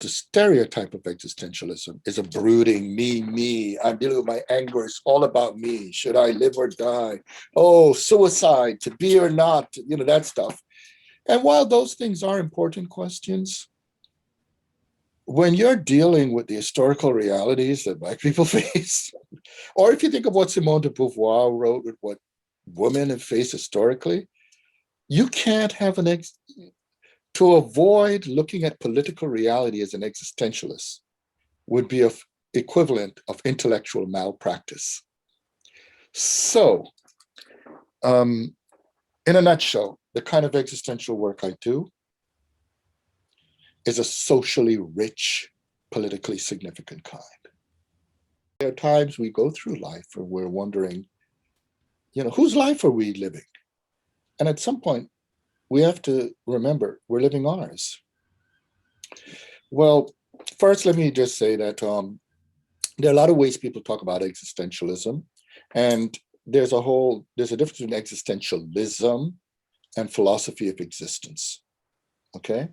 the stereotype of existentialism is a brooding me. I'm dealing with my anger. It's all about me. Should I live or die? Oh, suicide, to be or not, that stuff. And while those things are important questions, when you're dealing with the historical realities that Black people face, or if you think of what Simone de Beauvoir wrote with what women have faced historically, you can't have to avoid looking at political reality as an existentialist would be an equivalent of intellectual malpractice. So, in a nutshell, the kind of existential work I do is a socially rich, politically significant kind. There are times we go through life where we're wondering, whose life are we living? And at some point, we have to remember we're living ours. Well, first, let me just say that there are a lot of ways people talk about existentialism, and there's a difference between existentialism and philosophy of existence. Okay,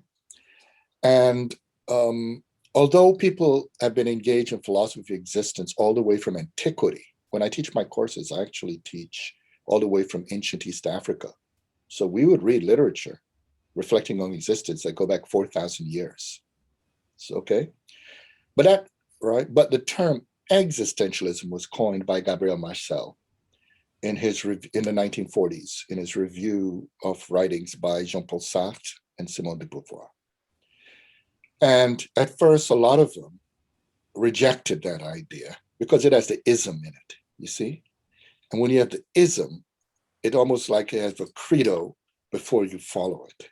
and although people have been engaged in philosophy of existence all the way from antiquity, when I teach my courses, I actually teach all the way from ancient East Africa. So we would read literature reflecting on existence that go back 4,000 years. So, okay. But the term existentialism was coined by Gabriel Marcel in the 1940s, in his review of writings by Jean-Paul Sartre and Simone de Beauvoir. And at first, a lot of them rejected that idea because it has the ism in it, you see? And when you have the ism, it almost like it has a credo before you follow it.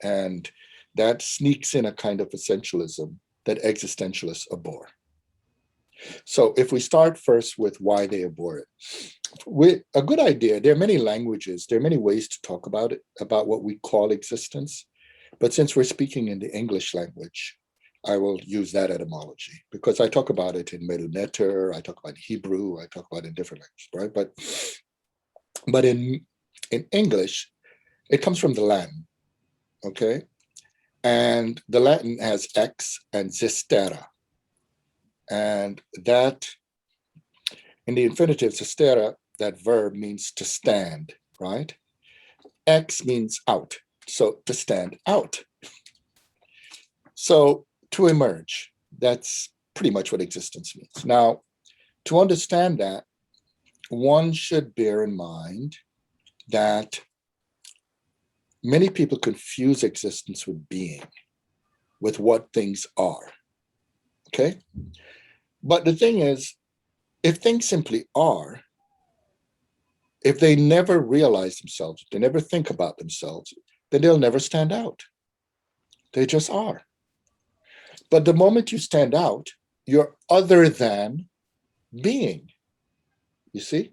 And that sneaks in a kind of essentialism that existentialists abhor. So if we start first with why they abhor it, a good idea, there are many languages, there are many ways to talk about it, about what we call existence. But since we're speaking in the English language, I will use that etymology because I talk about it in Medu Neter, I talk about Hebrew, I talk about it in different languages, right? But in English, it comes from the Latin, okay? And the Latin has ex and sistera. And that, in the infinitive, sistera, that verb means to stand, right? Ex means out, so to stand out. So to emerge, that's pretty much what existence means. Now, to understand that, one should bear in mind that many people confuse existence with being, with what things are, okay? But the thing is, if things simply are, if they never realize themselves, they never think about themselves, then they'll never stand out. They just are. But the moment you stand out, you're other than being, you see?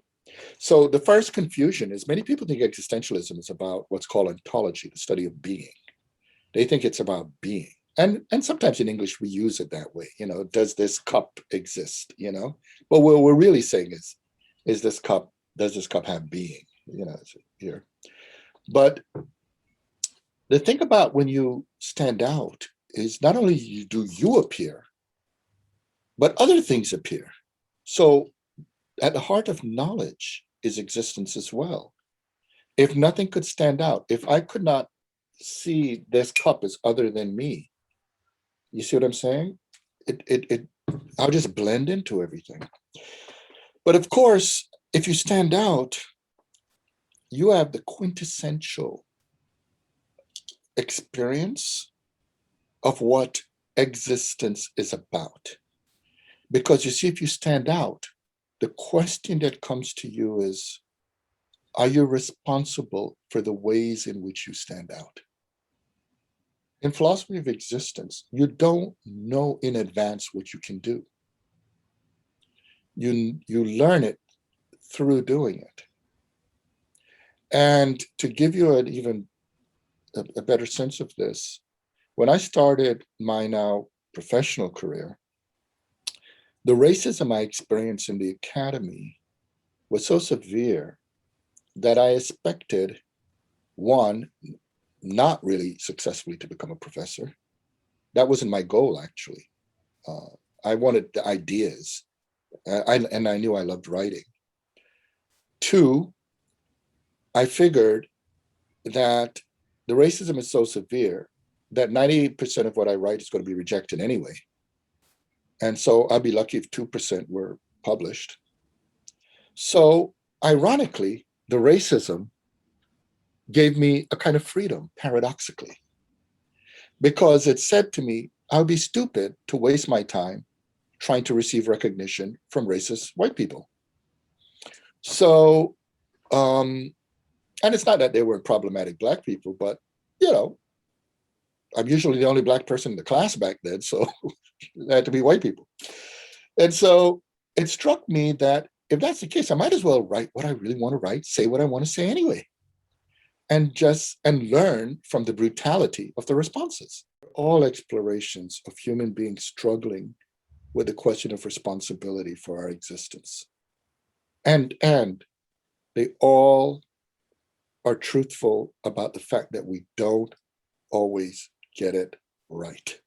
So the first confusion is many people think existentialism is about what's called ontology, the study of being. They think it's about being. And sometimes in English, we use it that way. Does this cup exist? But what we're really saying is this cup, does this cup have being? Here. But the thing about when you stand out is not only do you appear, but other things appear. So at the heart of knowledge is existence as well. If nothing could stand out, if I could not see this cup as other than me, you see what I'm saying? I'll just blend into everything. But of course, if you stand out, you have the quintessential experience of what existence is about. Because you see, if you stand out, the question that comes to you is, are you responsible for the ways in which you stand out? In philosophy of existence, you don't know in advance what you can do. You learn it through doing it. And to give you an even a better sense of this, when I started my now professional career, the racism I experienced in the academy was so severe that I expected, one, not really successfully to become a professor, That wasn't my goal, actually. I wanted the ideas, and I knew I loved writing. Two, I figured that the racism is so severe that 98% of what I write is going to be rejected anyway. And so I'd be lucky if 2% were published. So ironically, the racism gave me a kind of freedom, paradoxically, because it said to me, I'll be stupid to waste my time trying to receive recognition from racist white people. So, and it's not that they were problematic Black people, but, you know, I'm usually the only Black person in the class back then, so it had to be white people. And so it struck me that if that's the case, I might as well write what I really want to write, say what I want to say anyway, and learn from the brutality of the responses. All explorations of human beings struggling with the question of responsibility for our existence. And they all are truthful about the fact that we don't always get it right.